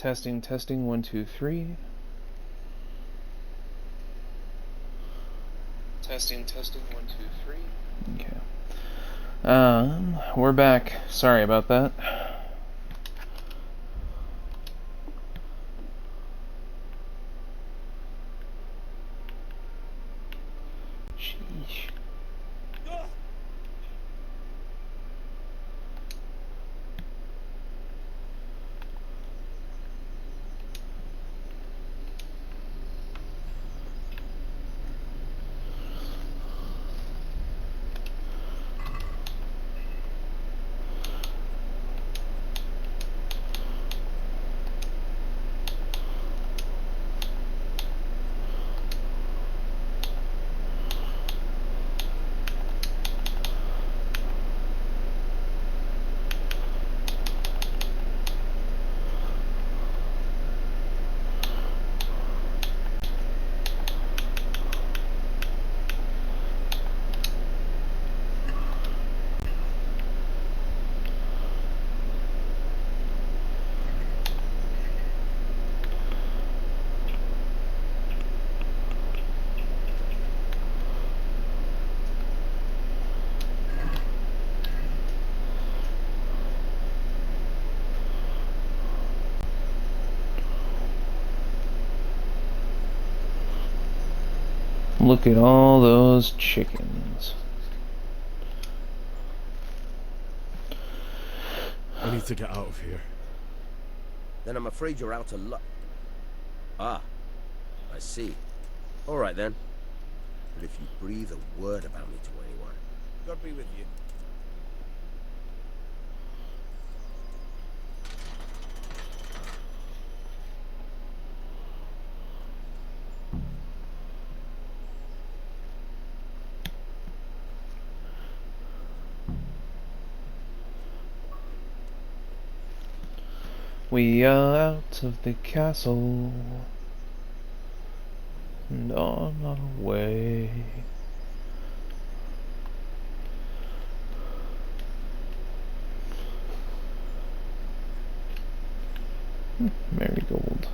Testing, testing, 1, 2, 3. Testing, testing, 1, 2, 3. Okay. We're back. Sorry about that. Sheesh. Look at all those chickens. I need to get out of here. Then I'm afraid you're out of luck. Ah, I see. All right then. But if you breathe a word about me to anyone, God be with you. We are out of the castle and on our way. Marigold.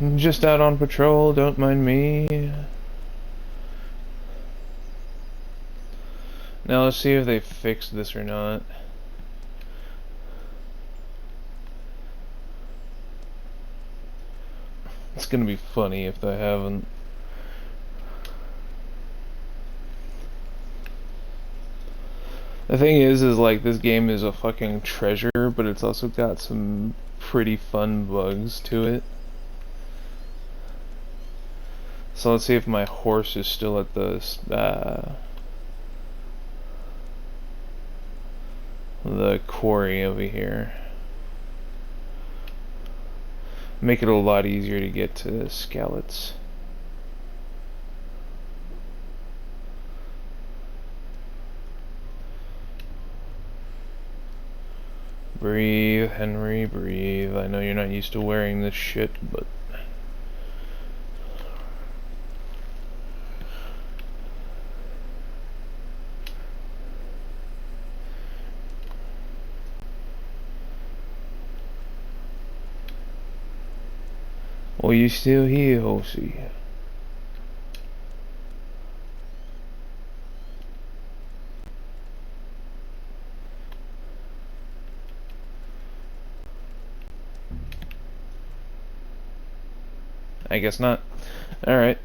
I'm just out on patrol, don't mind me. Now let's see if they fixed this or not. It's gonna be funny if they haven't. The thing is like this game is a fucking treasure, but it's also got some pretty fun bugs to it. So let's see if my horse is still at the quarry over here. Make it a lot easier to get to Skallets. Breathe, Henry, breathe. I know you're not used to wearing this shit, but are you still here, horsey? I guess not. Alright.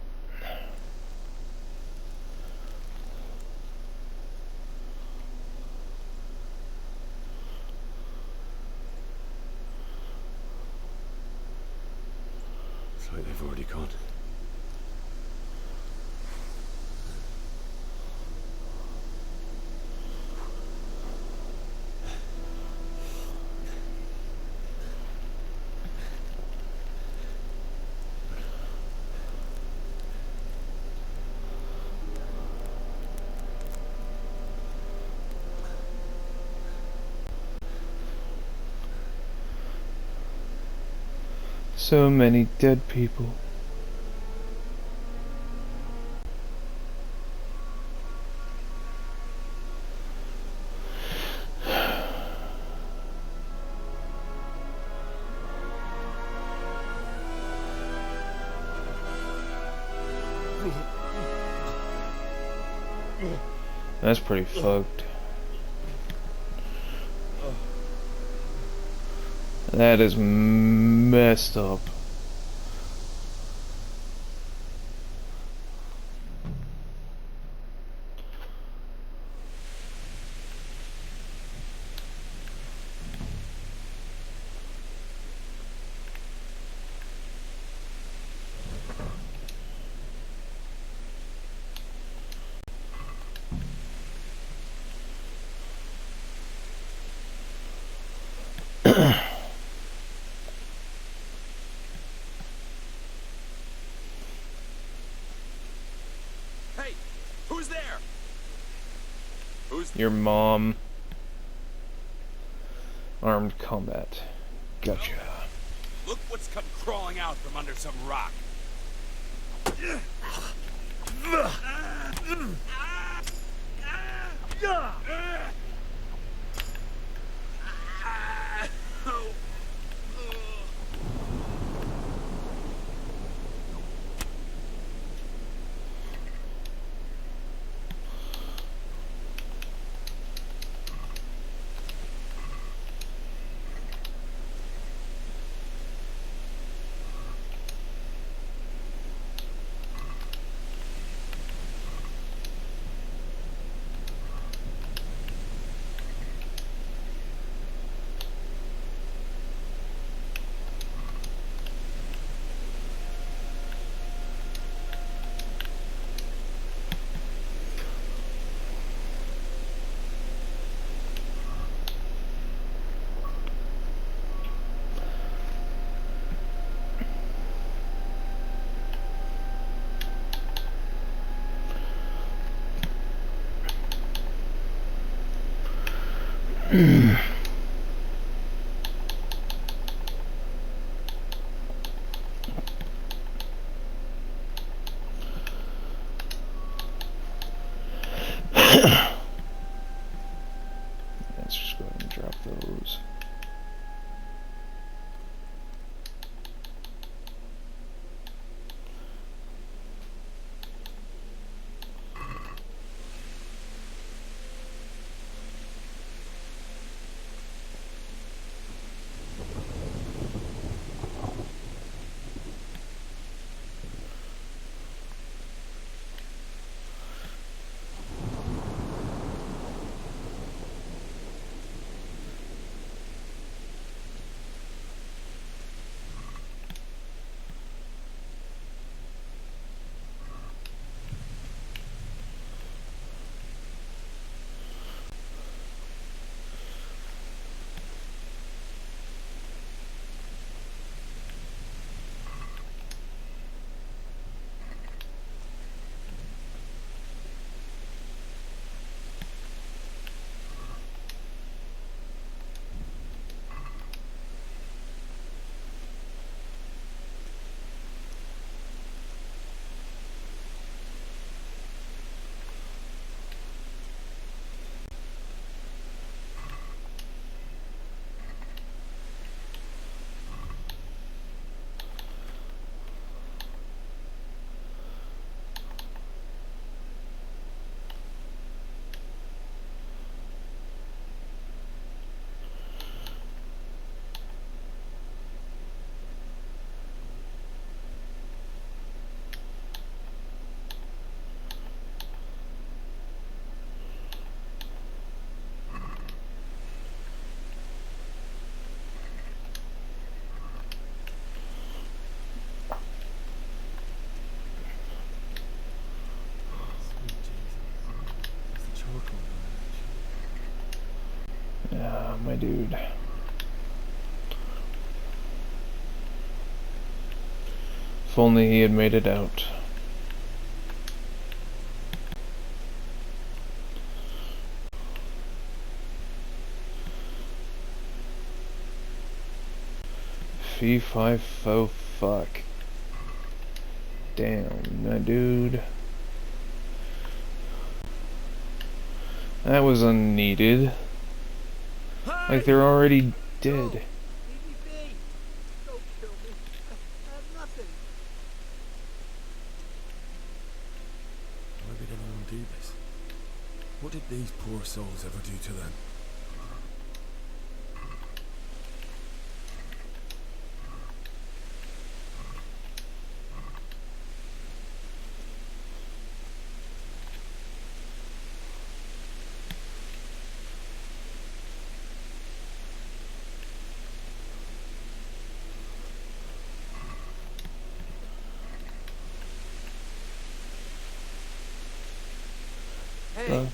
It's like they've already gone. So many dead people. That's pretty fucked. That is messed up. Hey, who's there? Who's Your mom. Armed combat. Gotcha. Look what's come crawling out from under some rock. Let's just go ahead and drop those. Yeah, my dude. If only he had made it out. Fee fi fo fuck. Damn, my dude. That was unneeded. Like they're already dead. Leave me be. Don't kill me. I have nothing. Why would anyone do this? What did these poor souls ever do to them? Hey,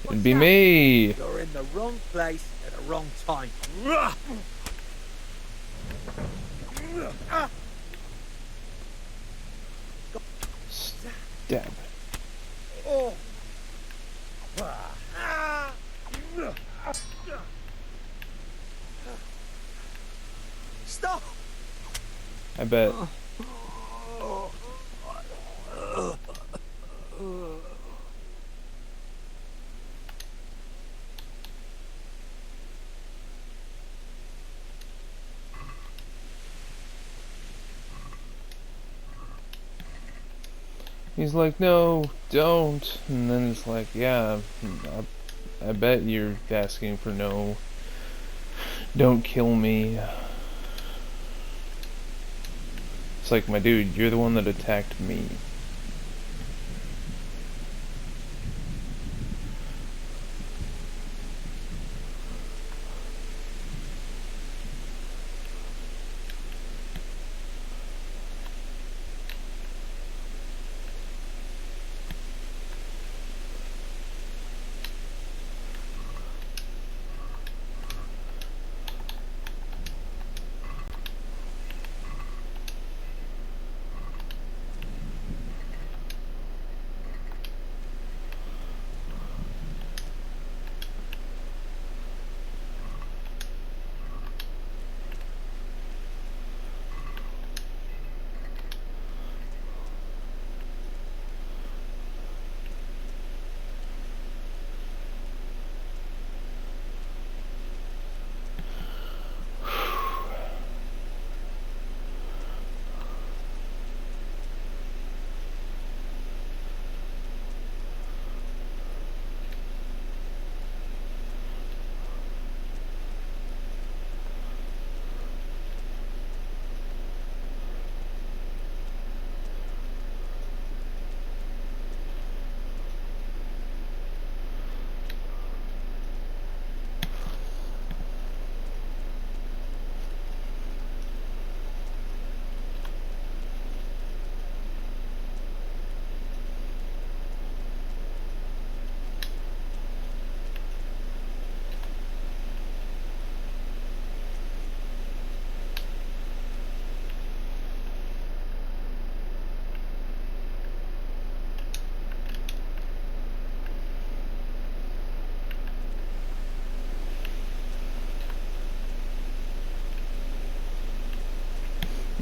It'd be me. you're in the wrong place at the wrong time. Stab. Oh. Stop! I bet. He's like, no, don't. And then it's like, yeah, I bet you're asking for no. Don't kill me. It's like, my dude, you're the one that attacked me.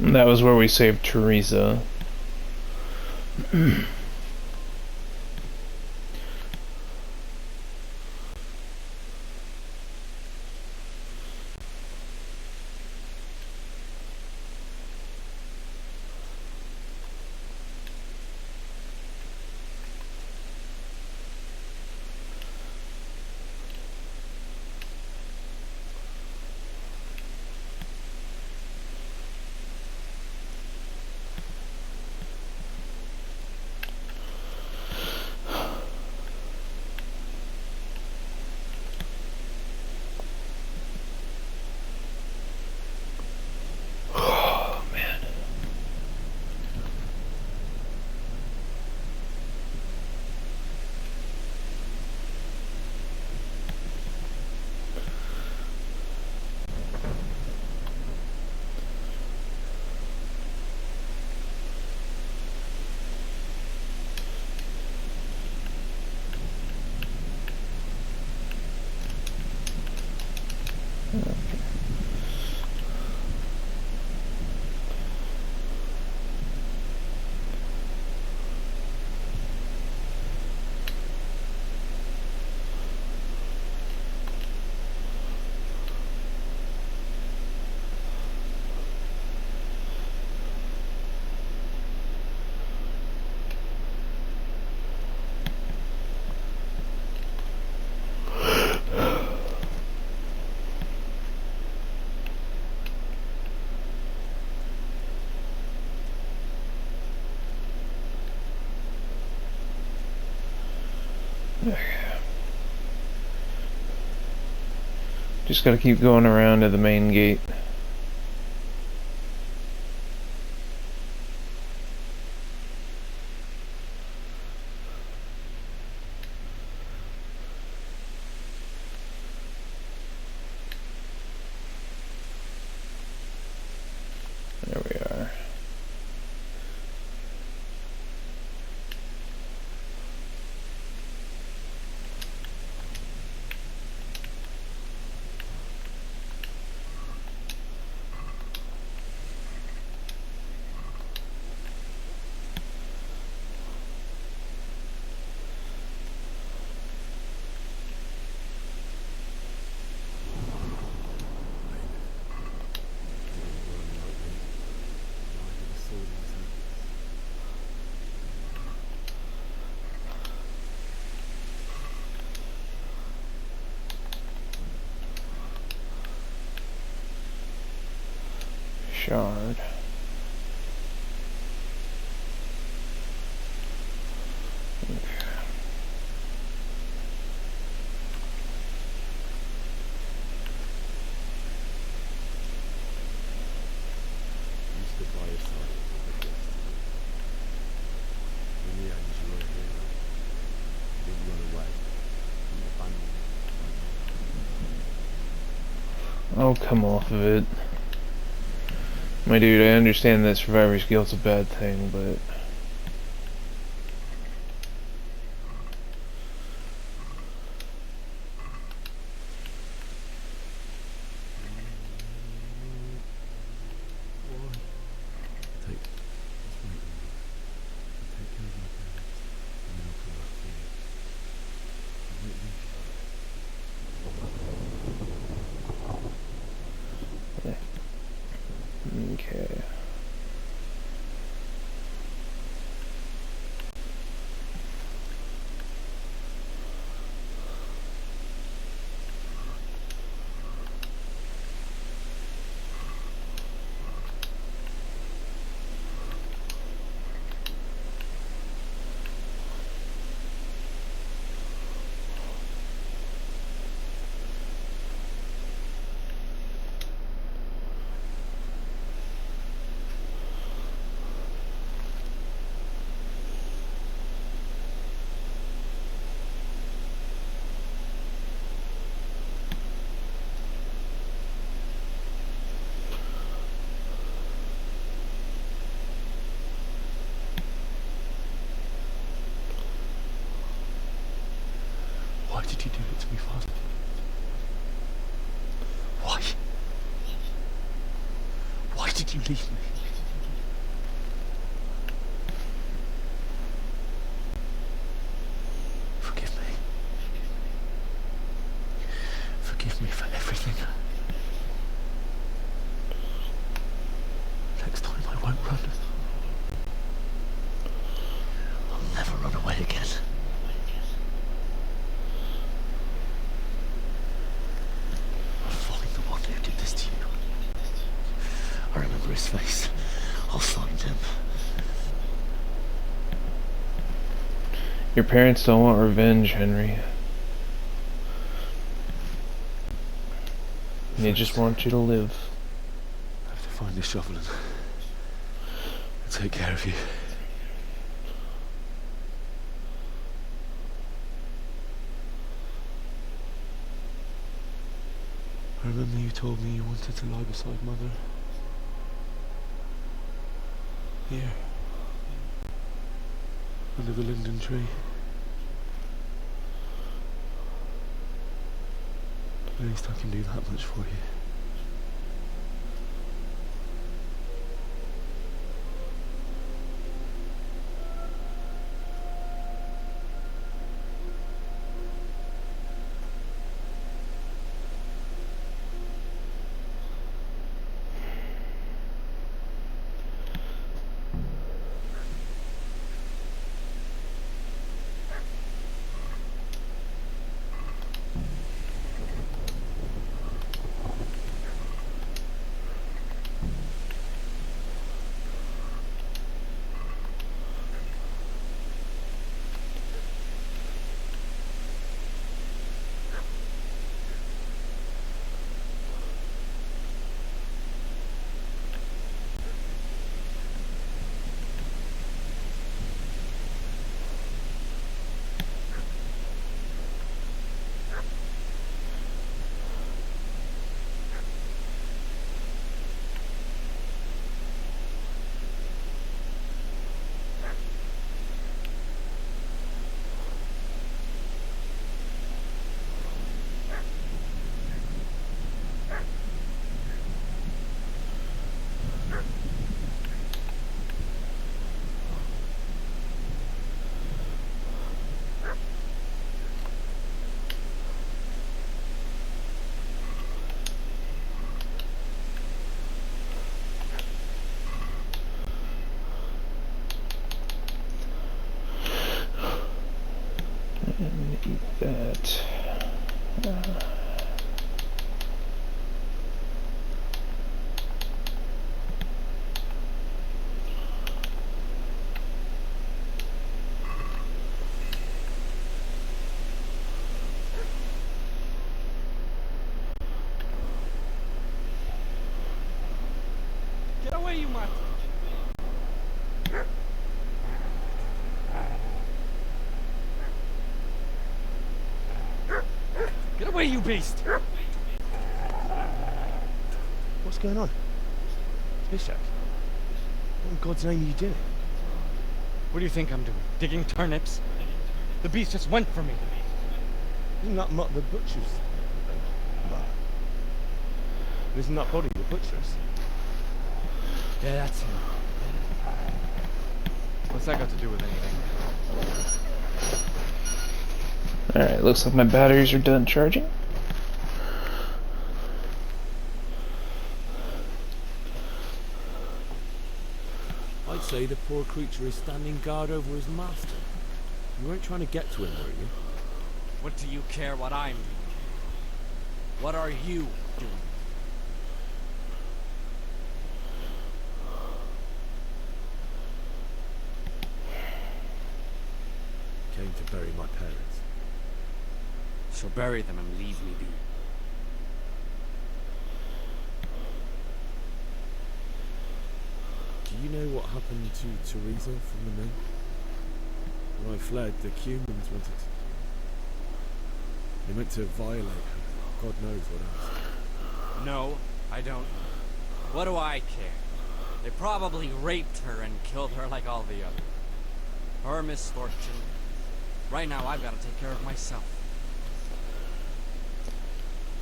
And that was where we saved Teresa. Just gotta keep going around to the main gate. There we are. Shard. Oh, come off of it. My dude, I understand that survivor's guilt's a bad thing, but... Okay. Why did you do it to me, Father? Why? Why did you leave me? Forgive me. Forgive me for everything. Next time I won't run. I'll never run away again. Who did this to you? I remember his face. I'll find him. Your parents don't want revenge, Henry. They just want you to live. I have to find this shovel and take care of you. I remember you told me you wanted to lie beside Mother. Here. Under the linden tree. At least I can do that much for you. And eat that. Get away, you mutt! Get away, you beast! What's going on? Bishop? What in God's name are you doing? What do you think I'm doing? Digging turnips? The beast just went for me. Isn't that Mutt the butcher's? Isn't that body the butcher's? Yeah, that's him. What's that got to do with anything? Alright, looks like my batteries are done charging. I'd say the poor creature is standing guard over his master. You weren't trying to get to him, were you? What do you care what I'm doing? What are you doing? Came to bury my parents. So bury them and leave me be. Do you know what happened to Teresa from the men? When I fled, the humans wanted to... They meant to violate her. God knows what else. No, I don't. What do I care? They probably raped her and killed her like all the others. Her misfortune. Right now, I've got to take care of myself.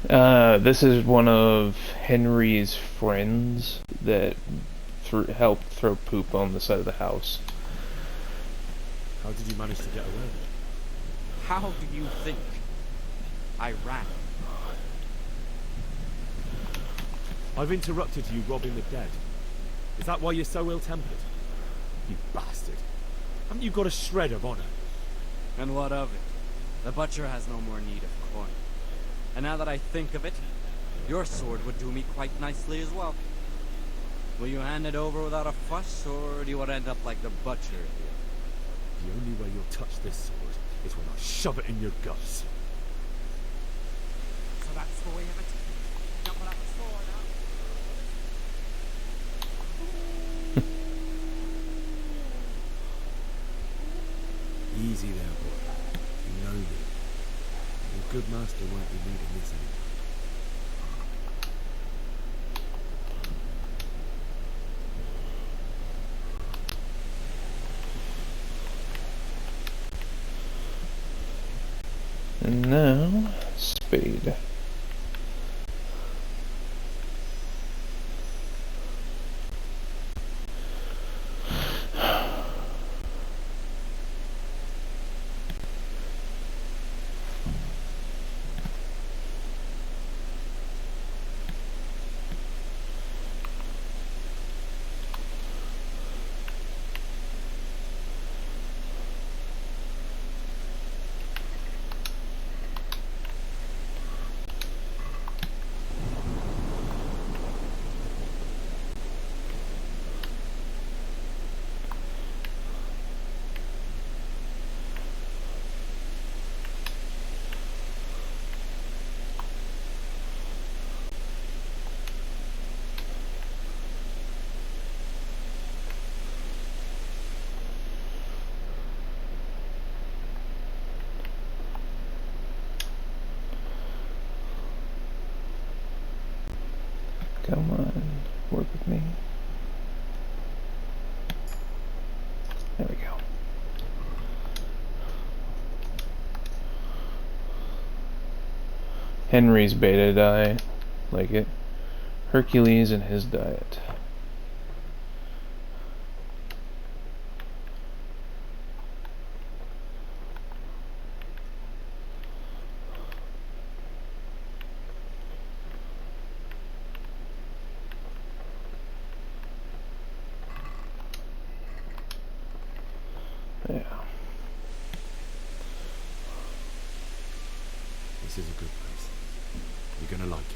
This is one of Henry's friends that helped throw poop on the side of the house. How did you manage to get away? How do you think I ran? I've interrupted you robbing the dead. Is that why you're so ill-tempered? You bastard. Haven't you got a shred of honor? And what of it? The butcher has no more need of coin. And now that I think of it, your sword would do me quite nicely as well. Will you hand it over without a fuss, or do you want to end up like the butcher here? The only way you'll touch this sword is when I shove it in your guts. So that's the way of it. Don't put out the sword now. Easy there, boy. You know me. Your good master won't be needing this anymore. And now, spade. Come on, work with me. There we go. Henry's beta diet, like it. Hercules and his diet. Yeah. This is a good place. You're gonna like it.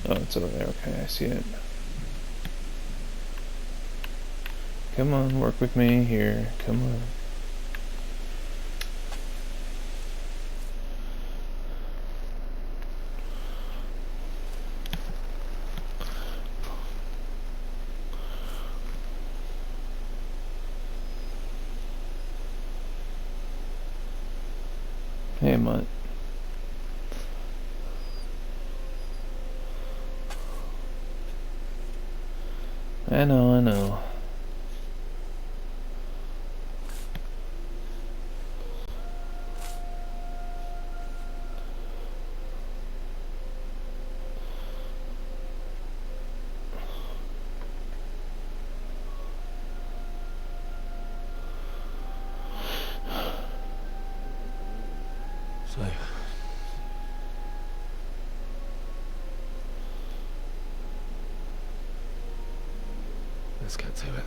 Oh, it's over there. Okay, I see it. Come on, work with me here. Come on. Hey, Mutt. I know, I know. So, let's get to it.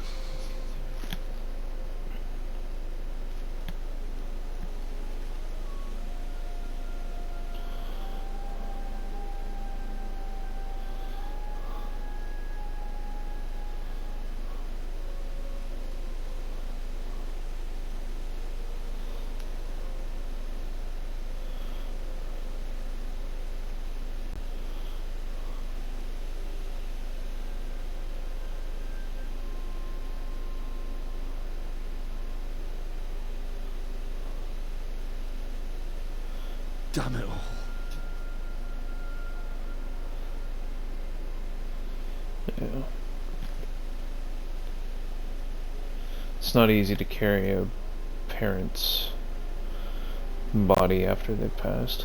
Damn it all. Yeah. It's not easy to carry a parent's body after they've passed.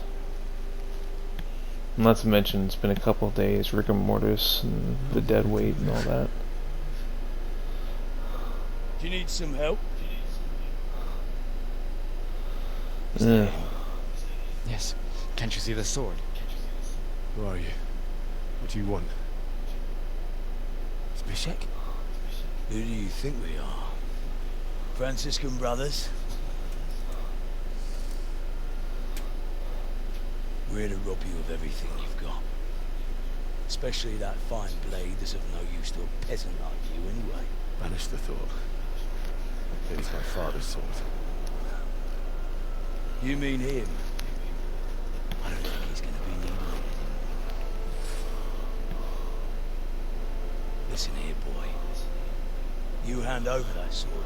Not to mention it's been a couple of days, rigor mortis and the dead weight and all that. Do you need some help? Yeah. Yes. Can't you see the sword? Who are you? What do you want? Zbyszek? Who do you think we are? Franciscan brothers? We're here to rob you of everything you've got. Especially that fine blade that's of no use to a peasant like you anyway. Banish the thought. It is my father's sword. You mean him? I don't think he's gonna be needing it. Listen here, boy. You hand over that sword,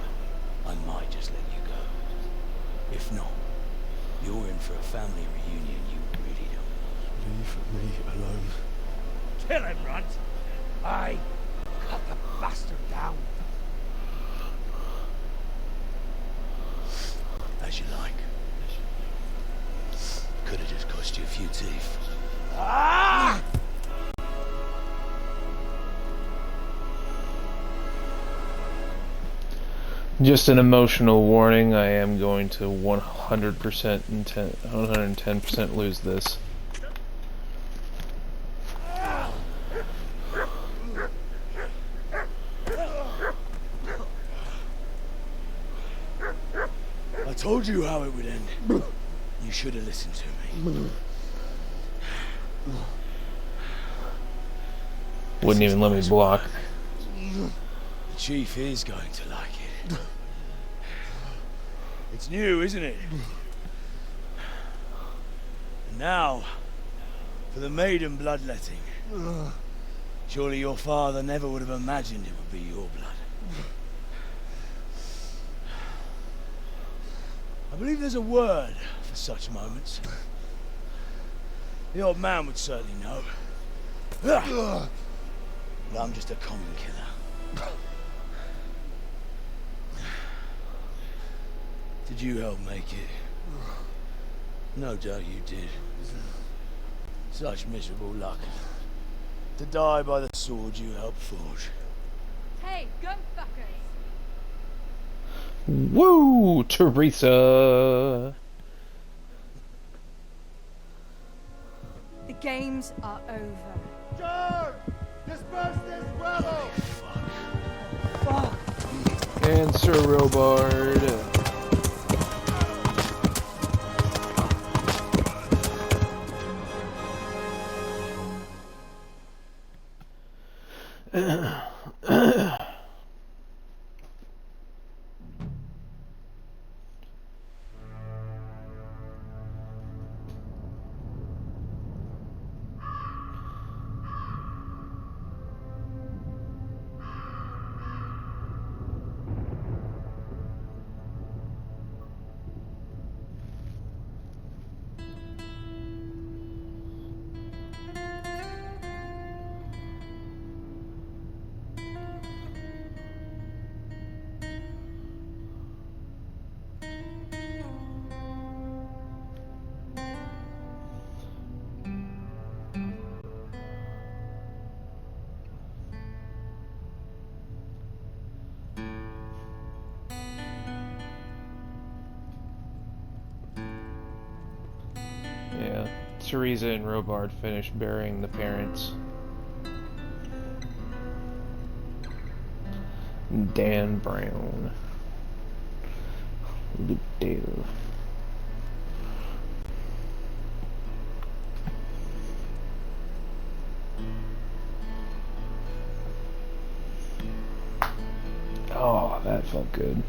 I might just let you go. If not, you're in for a family reunion you really don't. Leave me alone. Kill him, Runt! Aye. Cut the bastard down. As you like. Could have just cost you a few teeth. Ah! Just an emotional warning, I am going to 100% 110% lose this. I told you how it would end. You should have listened to me. Wouldn't even let me block. The chief is going to like it. It's new, isn't it? And now, for the maiden bloodletting. Surely your father never would have imagined it would be your blood. I believe there's a word for such moments. The old man would certainly know. But I'm just a common killer. Did you help make it? No doubt you did. Such miserable luck. To die by the sword you helped forge. Hey, gun fuckers! Woo, Teresa! games are over. George! Disperse this rebel! And Sir Robard. Yeah, Teresa and Robard finished burying the parents. Dan Brown. Luke Dale. Oh, that felt good.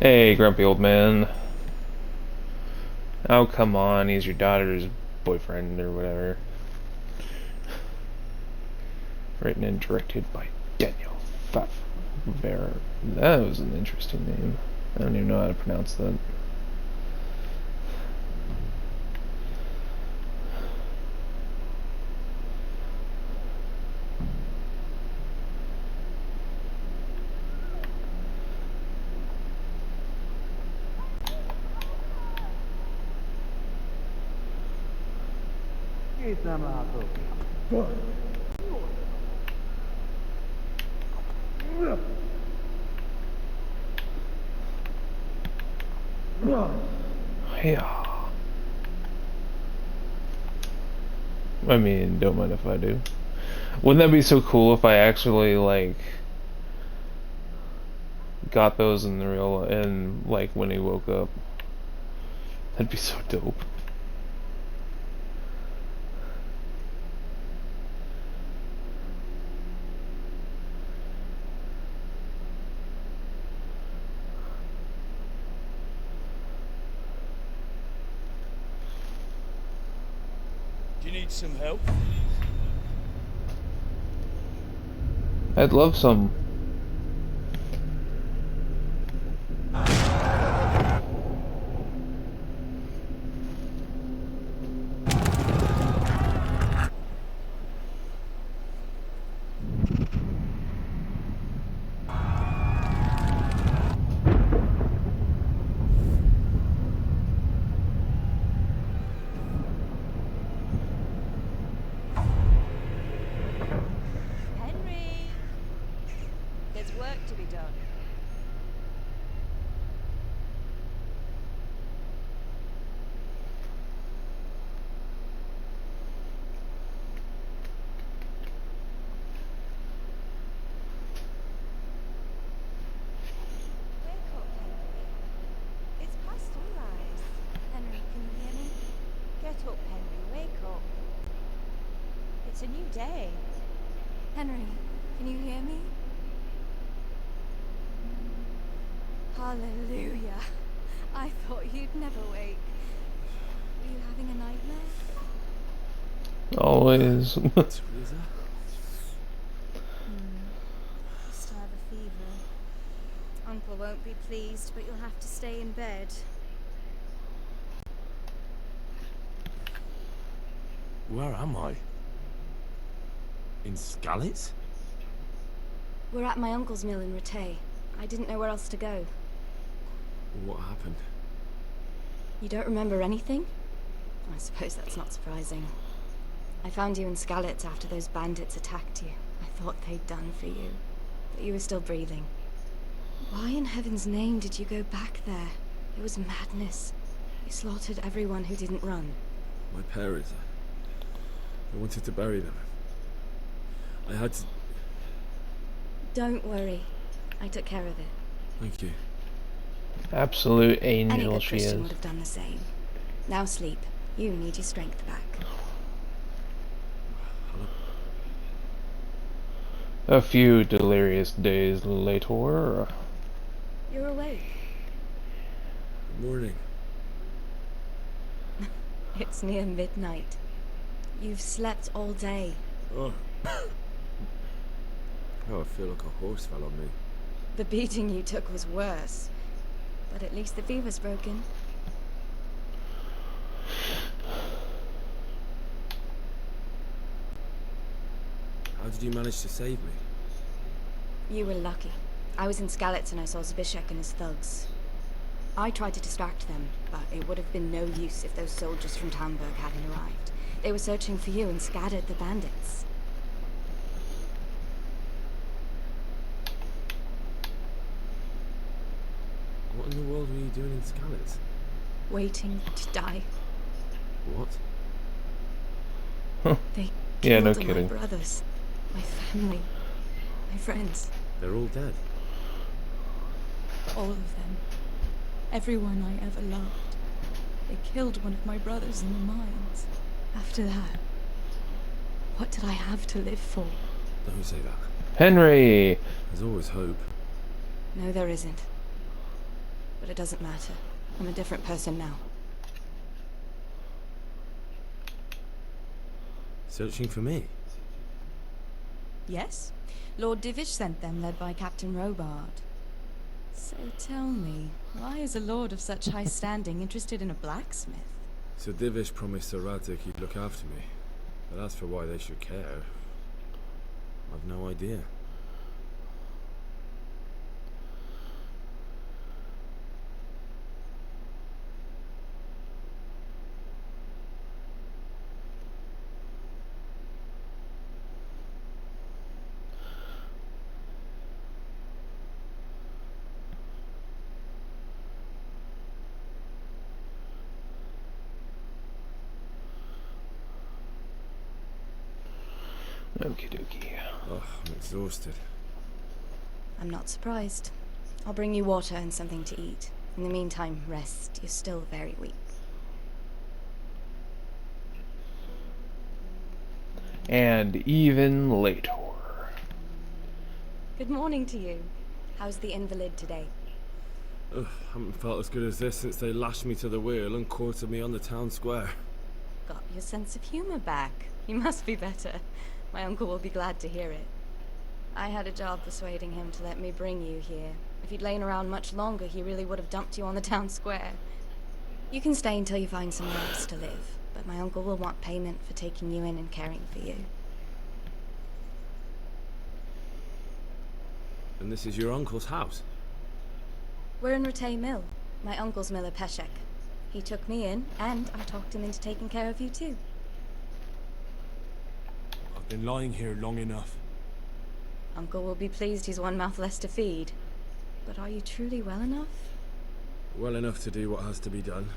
Hey, grumpy old man. Oh, come on, he's your daughter's boyfriend or whatever. Written and directed by Daniel Favre. That was an interesting name. I don't even know how to pronounce that. Yeah. I mean, don't mind if I do. Wouldn't that be so cool if I actually, like, got those in the real, and, like, when he woke up? That'd be so dope. Do you need some help? I'd love some. It's a new day. Henry, can you hear me? Hallelujah. I thought you'd never wake. Were you having a nightmare? Always. Teresa? You still have a fever. Uncle won't be pleased, but you'll have to stay in bed. Where am I? In Skalitz? We're at my uncle's mill in Rattay. I didn't know where else to go. What happened? You don't remember anything? I suppose that's not surprising. I found you in Skalitz after those bandits attacked you. I thought they'd done for you, but you were still breathing. Why in heaven's name did you go back there? It was madness. They slaughtered everyone who didn't run. My parents. I wanted to bury them. I had to... Don't worry. I took care of it. Thank you. Absolute Any angel good she Christian is. would have done the same. Now sleep. You need your strength back. A few delirious days later. You're awake. Good morning. It's near midnight. You've slept all day. Oh. Oh, I feel like a horse fell on me. The beating you took was worse. But at least the fever's broken. How did you manage to save me? You were lucky. I was in Skalitz and I saw Zbyszek and his thugs. I tried to distract them, but it would have been no use if those soldiers from Tamburg hadn't arrived. They were searching for you and scattered the bandits. What in the world were you doing in Skalitz? Waiting to die. What? They Yeah, no killed all kidding. my brothers, my family, my friends. They're all dead. All of them. Everyone I ever loved. They killed one of my brothers in the mines. After that, what did I have to live for? Don't say that. Henry! There's always hope. No, there isn't. But it doesn't matter. I'm a different person now. Searching for me? Yes? Lord Divish sent them, led by Captain Robard. So tell me, why is a lord of such high standing interested in a blacksmith? So Divish promised Sir Radzik he'd look after me. But as for why they should care, I've no idea. Okie dokie. Oh, I'm exhausted. I'm not surprised. I'll bring you water and something to eat. In the meantime, rest. You're still very weak. And even later. Good morning to you. How's the invalid today? Ugh, haven't felt as good as this since they lashed me to the wheel and quartered me on the town square. Got your sense of humor back. You must be better. My uncle will be glad to hear it. I had a job persuading him to let me bring you here. If you'd lain around much longer, he really would have dumped you on the town square. You can stay until you find somewhere else to live, but my uncle will want payment for taking you in and caring for you. And this is your uncle's house? We're in Rattay Mill. My uncle's miller Peshek. He took me in, and I talked him into taking care of you too. I've been lying here long enough. Uncle will be pleased he's one mouth less to feed. But are you truly well enough? Well enough to do what has to be done.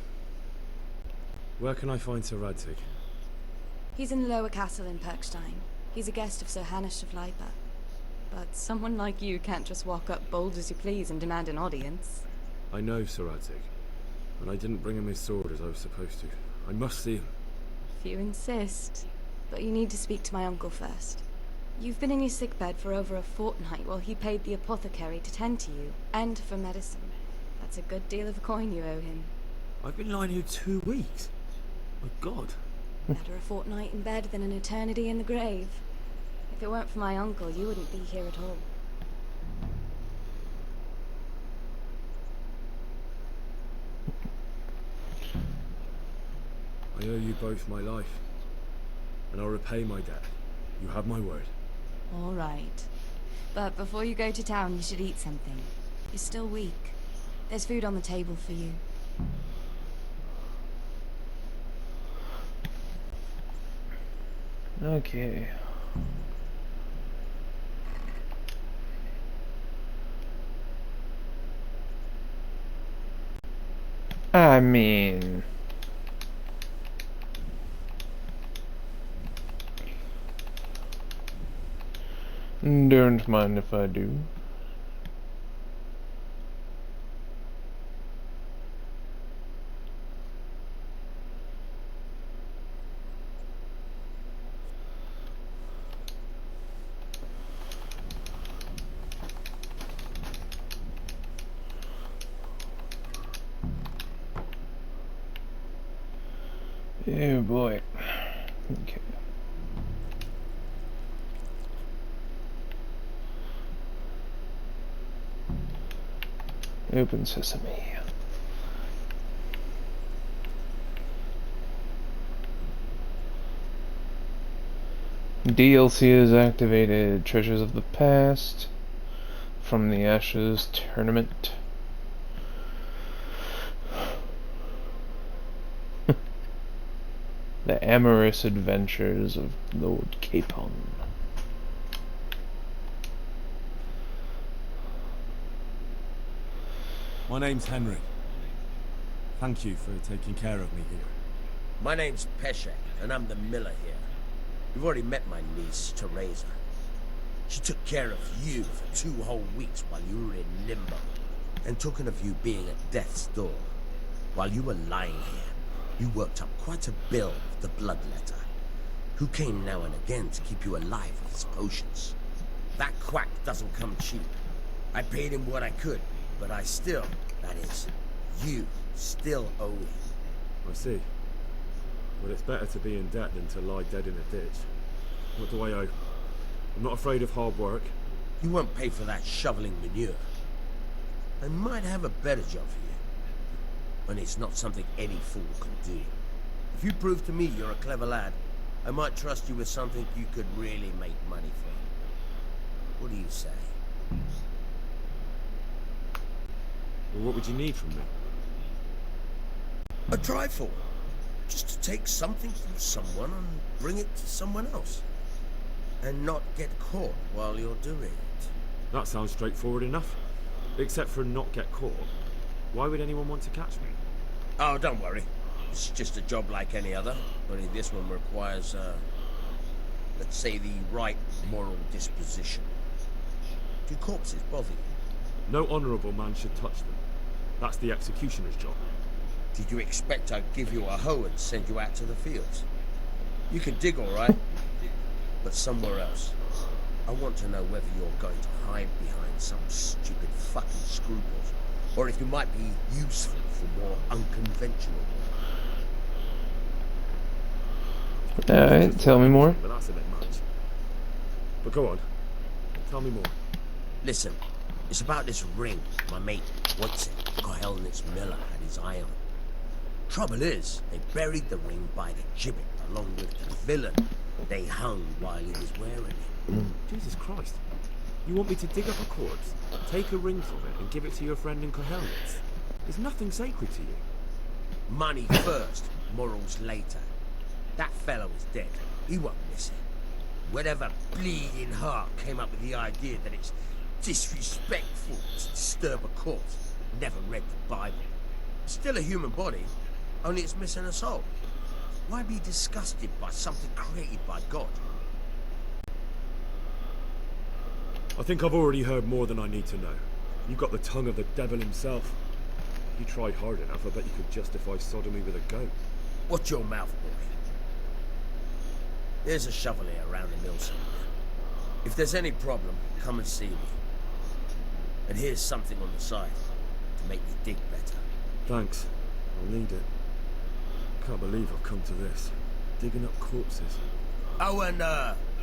Where can I find Sir Radzik? He's in the lower castle in Perkstein. He's a guest of Sir Hanush of Leipa. But someone like you can't just walk up bold as you please and demand an audience. I know Sir Radzik, and I didn't bring him his sword as I was supposed to. I must see him. If you insist. but you need to speak to my uncle first. You've been in your sickbed for over a fortnight while he paid the apothecary to tend to you, and for medicine. That's a good deal of coin you owe him. I've been lying here 2 weeks. My God. Better a fortnight in bed than an eternity in the grave. If it weren't for my uncle, you wouldn't be here at all. I owe you both my life, and I'll repay my debt. You have my word. All right. But before you go to town, you should eat something. You're still weak. There's food on the table for you. Okay. I mean... Don't mind if I do. Oh boy. Okay. Open sesame. DLC is activated. Treasures of the Past from the Ashes Tournament. The Amorous Adventures of Lord Capon. My name's Henry. Thank you for taking care of me here. My name's Peshek, and I'm the miller here. You've already met my niece, Teresa. She took care of you for 2 whole weeks while you were in limbo. And talking of you being at death's door, while you were lying here, you worked up quite a bill with the bloodletter, who came now and again to keep you alive with his potions. That quack doesn't come cheap. I paid him what I could, but I still, that is, you still owe him. I see. Well, it's better to be in debt than to lie dead in a ditch. What do I owe? I'm not afraid of hard work. You won't pay for that shoveling manure. I might have a better job for you. And it's not something any fool can do. If you prove to me you're a clever lad, I might trust you with something you could really make money for. What do you say? Well, what would you need from me? A trifle. Just to take something from someone and bring it to someone else. And not get caught while you're doing it. That sounds straightforward enough. Except for not get caught. Why would anyone want to catch me? Oh, don't worry. It's just a job like any other. Only this one requires, let's say, the right moral disposition. Do corpses bother you? No honourable man should touch them. That's the executioner's job. Did you expect I'd give you a hoe and send you out to the fields? You can dig all right, but somewhere else. I want to know whether you're going to hide behind some stupid fucking scruples, or if you might be useful for more unconventional work. Alright, tell me more. But that's a bit much. But go on. Tell me more. Listen, it's about this ring my mate Watson, Cohelnitz Miller, had his eye on. Trouble is, they buried the ring by the gibbet along with the villain they hung while he was wearing it. Jesus Christ. You want me to dig up a corpse, take a ring from it, and give it to your friend in Cohelnitz? There's nothing sacred to you. Money first, morals later. That fellow is dead. He won't miss it. Whatever bleeding heart came up with the idea that it's disrespectful to disturb a corpse never read the Bible. It's still a human body, only it's missing a soul. Why be disgusted by something created by God? I think I've already heard more than I need to know. You've got the tongue of the devil himself. If you tried hard enough, I bet you could justify sodomy with a goat. Watch your mouth, boy. There's a shovel here around the mill somewhere. If there's any problem, come and see me. And here's something on the side to make me dig better. Thanks. I'll need it. I can't believe I've come to this. Digging up corpses. Oh, and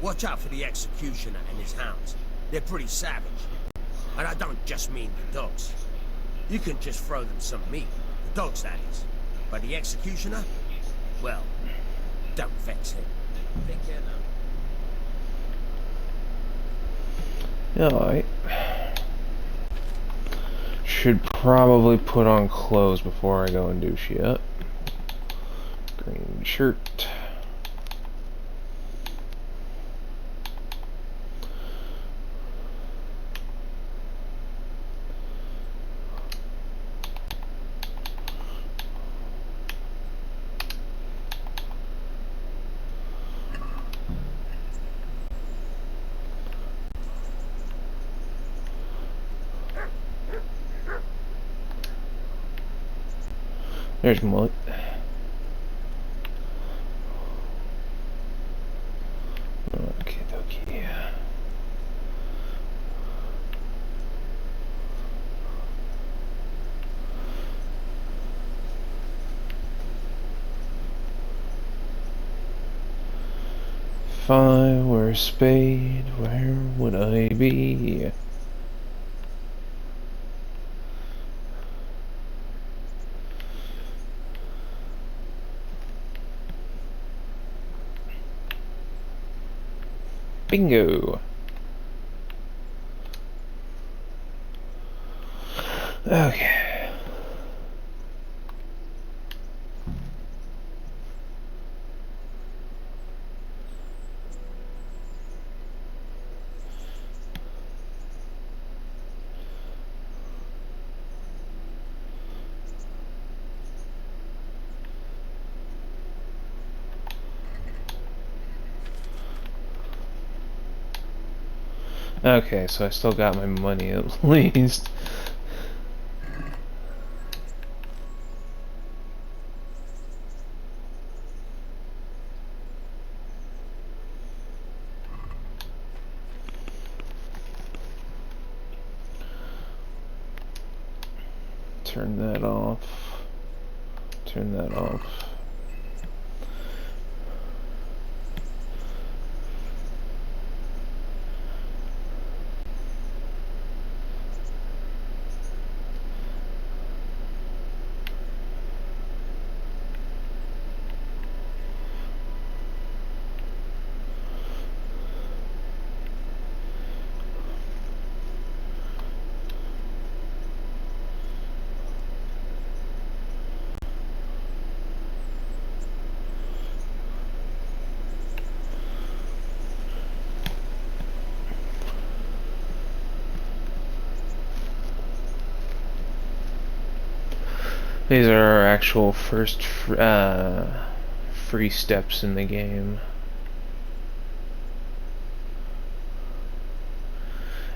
watch out for the executioner and his hounds. They're pretty savage. And I don't just mean the dogs. You can just throw them some meat. The dogs, that is. But the executioner? Well, don't vex him. Take care now. Alright. Should probably put on clothes before I go and do shit. Green shirt. There's mullet. Okay, okay. If I were a spade, where would I be? Bingo. Okay. Okay, so I still got my money at least. Turn that off. Turn that off. These are our actual first free steps in the game.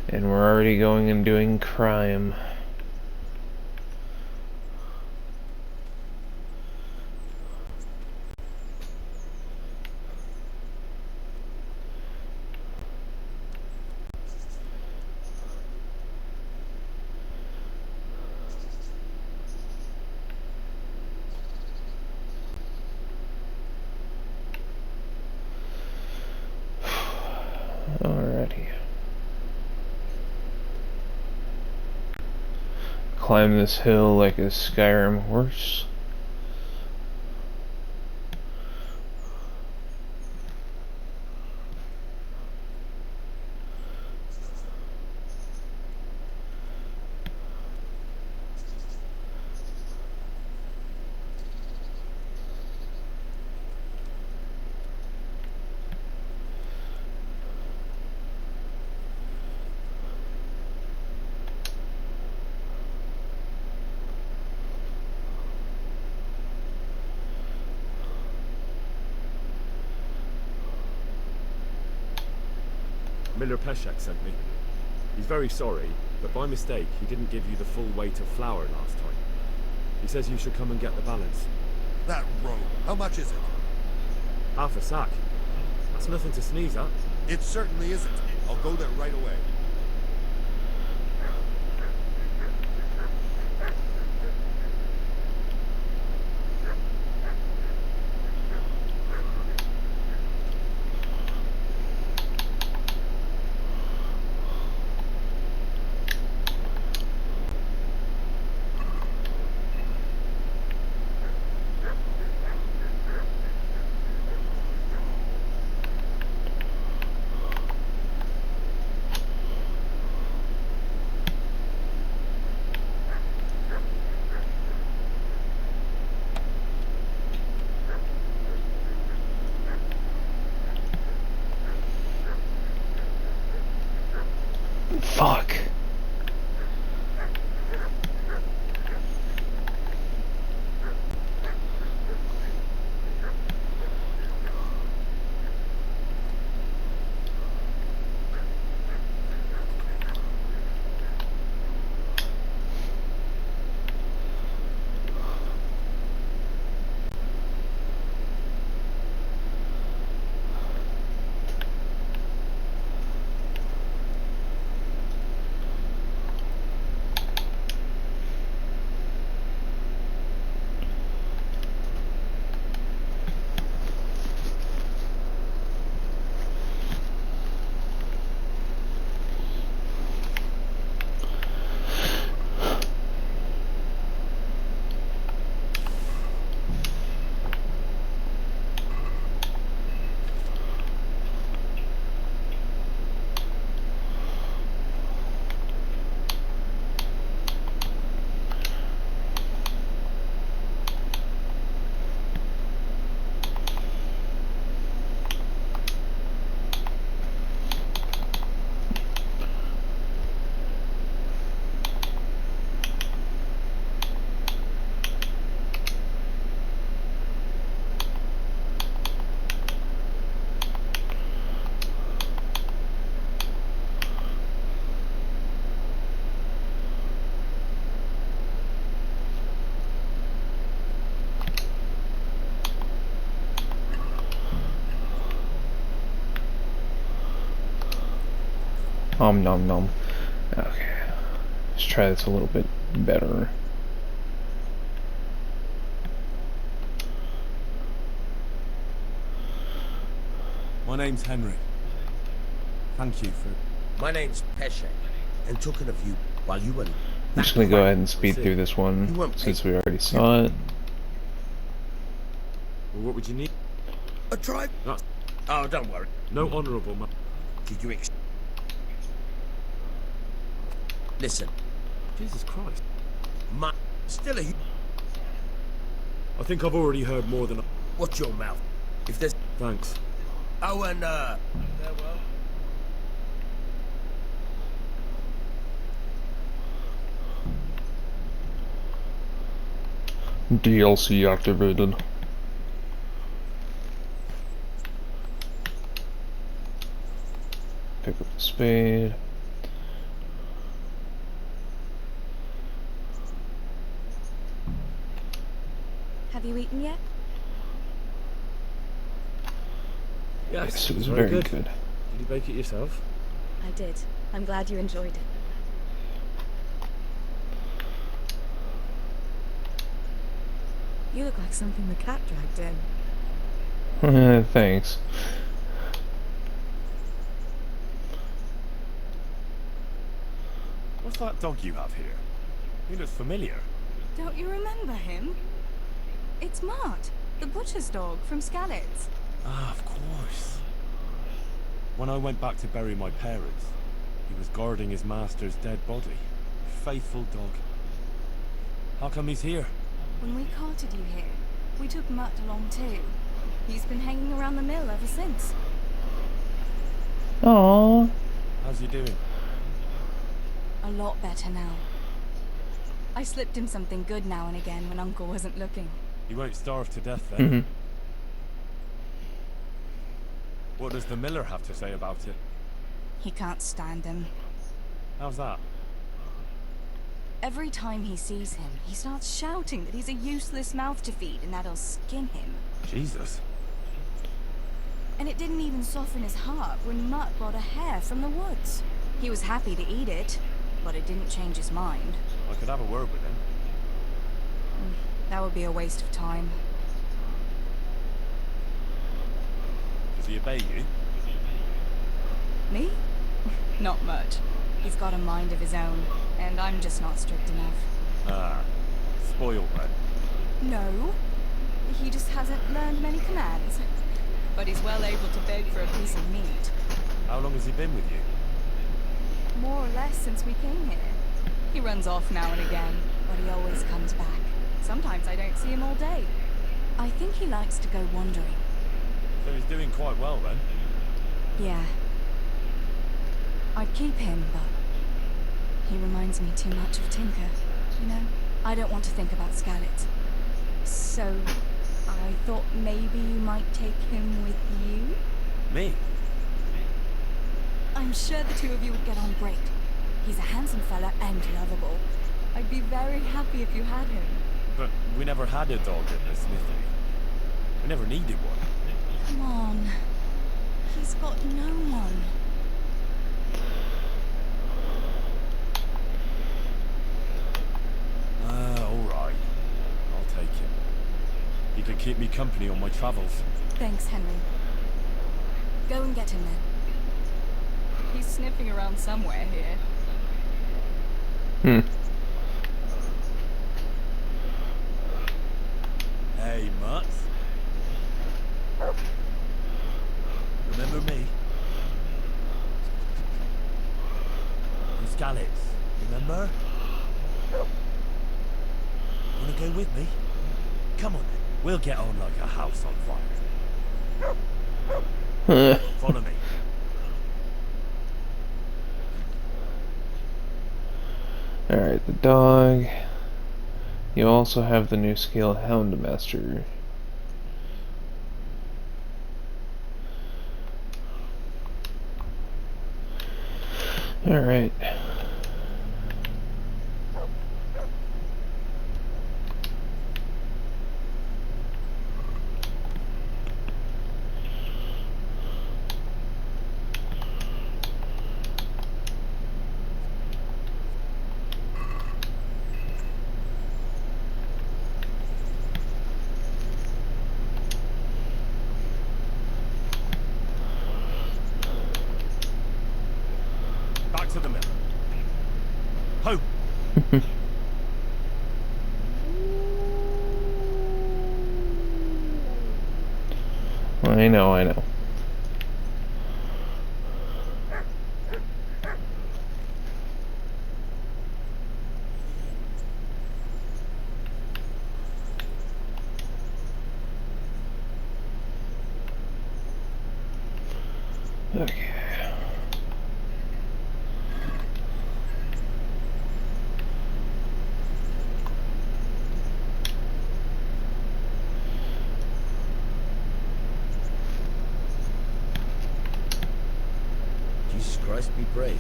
And we're already going and doing crime. Alrighty. Climb this hill like a Skyrim horse. Miller Peshek sent me. He's very sorry, but by mistake he didn't give you the full weight of flour last time. He says you should come and get the balance. That rogue. How much is it? Half a sack. It's nothing to sneeze at. It certainly isn't. I'll go there right away. Fuck. Nom nom. Okay. Let's try this a little bit better. My name's Henry. Thank you for... My name's Pesce, and talking of you, while you were... I'm just gonna go ahead and speed through this one since we already saw it. Well, what would you need? A tribe? No, Oh, don't worry. no honourable man. Did you Listen, Jesus Christ. still a... I think I've already heard more than... Watch your mouth. If there's... Thanks. Oh, and, farewell. DLC activated. Pick up the spade. Have you eaten yet? Yes, it was very good. Did you bake it yourself? I did. I'm glad you enjoyed it. You look like something the cat dragged in. Thanks. What's that dog you have here? He looks familiar. Don't you remember him? It's Mart, the butcher's dog from Skalitz. Ah, of course. When I went back to bury my parents, he was guarding his master's dead body. Faithful dog. How come he's here? When we courted you here, we took Mart along too. He's been hanging around the mill ever since. Aww. How's he doing? A lot better now. I slipped him something good now and again when Uncle wasn't looking. He won't starve to death then. Mm-hmm. What does the miller have to say about it? He can't stand him. How's that? Every time he sees him, he starts shouting that he's a useless mouth to feed and that'll skin him. Jesus. And it didn't even soften his heart when Mutt brought a hare from the woods. He was happy to eat it, but it didn't change his mind. I could have a word with him. That would be a waste of time. Does he obey you? Me? Not much. He's got a mind of his own, and I'm just not strict enough. Ah, spoiled then. No, he just hasn't learned many commands. But he's well able to beg for a piece of meat. How long has he been with you? More or less since we came here. He runs off now and again, but he always comes back. Sometimes I don't see him all day. I think he likes to go wandering. So he's doing quite well then. Yeah. I'd keep him, but he reminds me too much of Tinker, you know? I don't want to think about Skalitz. So, I thought maybe you might take him with you? Me? I'm sure the two of you would get on great. He's a handsome fella and lovable. I'd be very happy if you had him. But we never had a dog at the smithy. We never needed one. Come on. He's got no one. Alright. I'll take him. He can keep me company on my travels. Thanks, Henry. Go and get him then. He's sniffing around somewhere here. Hey, Mutt. Remember me? I'm Skalitz, remember? Wanna go with me? Come on then. We'll get on like a house on fire. Follow me. Alright, the dog. You also have the new skill Houndmaster. Alright. Back to the mill. Ho! I know. Okay. Jesus Christ be praised.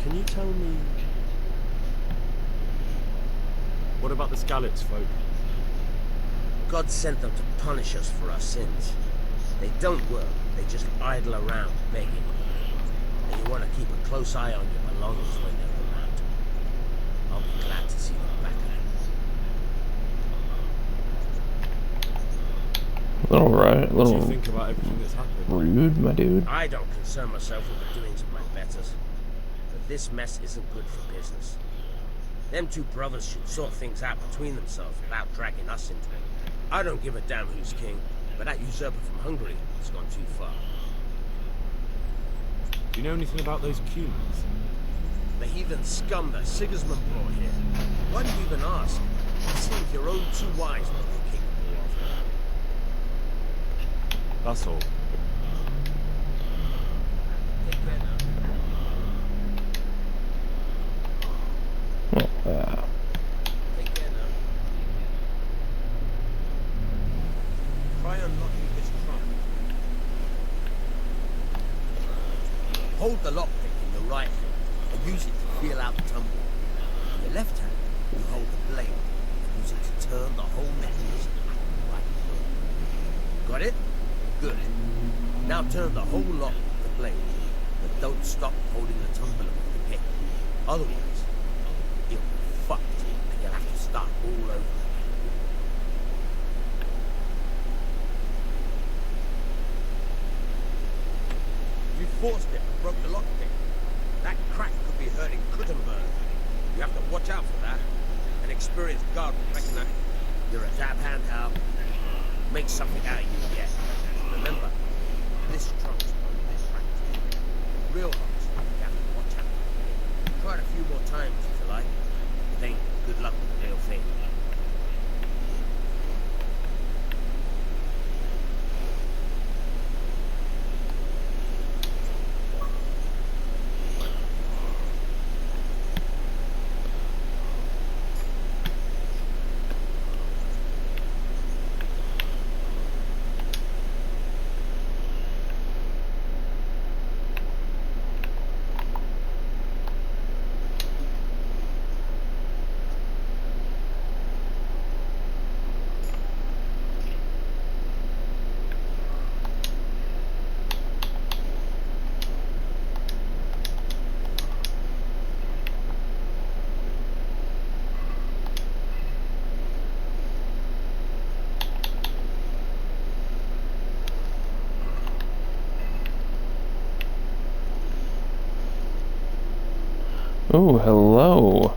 Can you tell me... What about the Skalitz folk? God sent them to punish us for our sins. They don't work, they just idle around begging. And you want to keep a close eye on your belongings when they're around. I'll be glad to see them back A little right, What do little you think about everything that's happened? rude, my dude. I don't concern myself with the doings of my betters. But this mess isn't good for business. Them two brothers should sort things out between themselves without dragging us into it. I don't give a damn who's king, but that usurper from Hungary has gone too far. Do you know anything about those Cumans? The heathen scum that Sigismund brought here. Why do you even ask? It seems your own two wives what you're capable of. That's all. Take care now. Well, Take care now. Try unlocking this trunk. Hold the lockpick in your right hand and use it to feel out the tumble. In your left hand, you hold the blade and use it to turn the whole mechanism right through. Turn the whole lot with the blade, but don't stop holding the tumbler with the pick. Otherwise, you'll be fucked, and you'll have to start all over. You forced it and broke the lockpick. That crack could be hurting Kuttenberg. You have to watch out for that. An experienced guard will recognize. You're a dab hand, Hal. Make something out of you yet. Remember, this trunk's only this practice. Real hooks, you have to watch out. Try it a few more times if you like. Then good luck with the real thing. Oh, hello.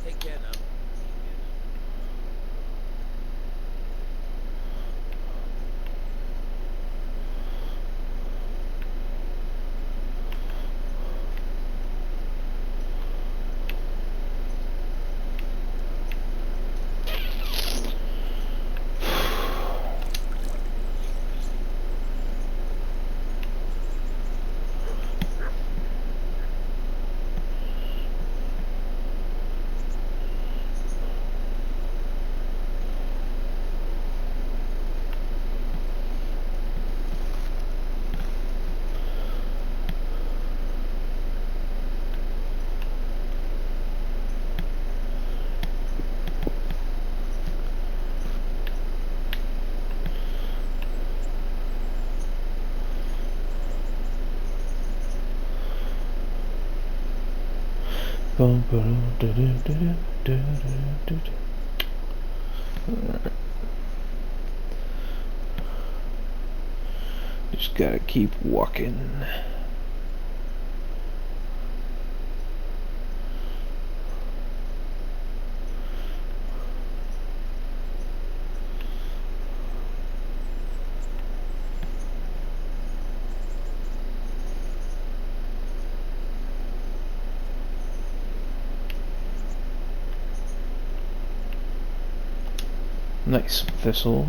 Take care now. Just gotta keep walking. Nice thistle.